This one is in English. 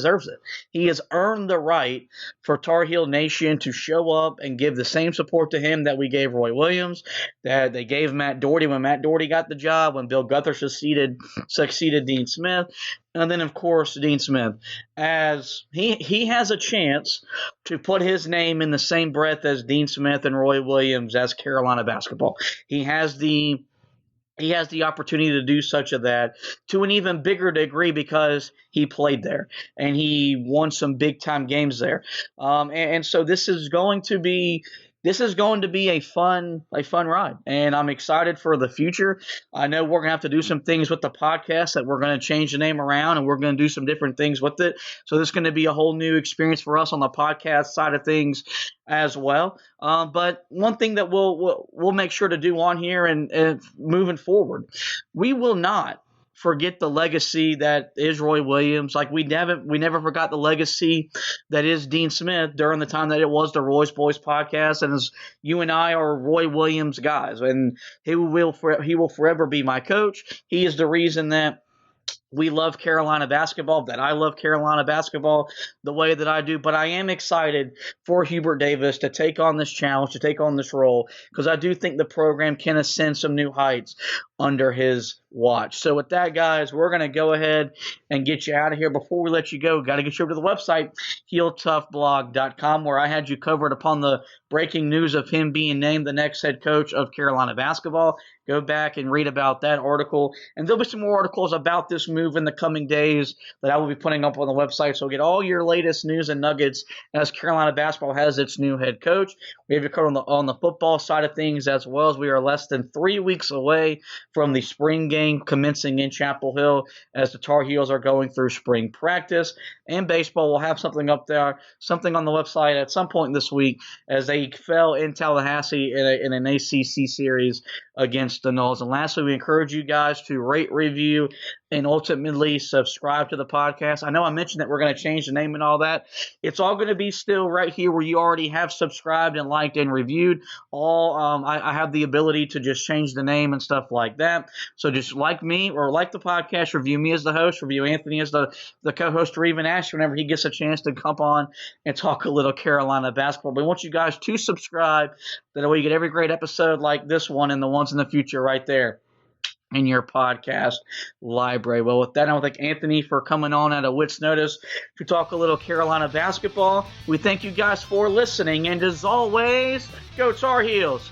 deserves it. He has earned the right for Tar Heel Nation to show up and give the same support to him that we gave Roy Williams, that they gave Matt Doherty when Matt Doherty got the job, when Bill Guthrie succeeded Dean Smith, and then, of course, Dean Smith. As he has a chance to put his name in the same breath as Dean Smith and Roy Williams as Carolina basketball. He has the opportunity to do such of that to an even bigger degree because he played there and he won some big time games there. And so this is going to be a fun ride, and I'm excited for the future. I know we're going to have to do some things with the podcast that we're going to change the name around, and we're going to do some different things with it. So this is going to be a whole new experience for us on the podcast side of things as well. But one thing that we'll make sure to do on here and moving forward, we will not forget the legacy that is Roy Williams. Like we never forgot the legacy that is Dean Smith during the time that it was the Roy's Boys podcast, and as you and I are Roy Williams guys, and he will forever be my coach. He is the reason that we love Carolina basketball, that I love Carolina basketball the way that I do. But I am excited for Hubert Davis to take on this challenge, to take on this role, because I do think the program can ascend some new heights under his watch. So with that, guys, we're going to go ahead and get you out of here. Before we let you go, got to get you over to the website, HeelToughBlog.com, where I had you covered upon the breaking news of him being named the next head coach of Carolina basketball. Go back and read about that article. And there'll be some more articles about this move in the coming days that I will be putting up on the website. So get all your latest news and nuggets as Carolina basketball has its new head coach. We have you covered on the football side of things as well, as we are less than 3 weeks away from the spring game commencing in Chapel Hill as the Tar Heels are going through spring practice. And baseball will have something up there, something on the website at some point this week, as they fell in Tallahassee in an ACC series against the Noles. And lastly, we encourage you guys to rate, review, and ultimately subscribe to the podcast. I know I mentioned that we're going to change the name and all that. It's all going to be still right here where you already have subscribed and liked and reviewed. I have the ability to just change the name and stuff like that. So just like me or like the podcast, review me as the host, review Anthony as the co-host, or even Ash whenever he gets a chance to come on and talk a little Carolina basketball. We want you guys to subscribe. That way you get every great episode like this one and the ones in the future right there in your podcast library. Well, with that, I want to thank Anthony for coming on at a wit's notice to talk a little Carolina basketball. We thank you guys for listening, and as always, go Tar Heels!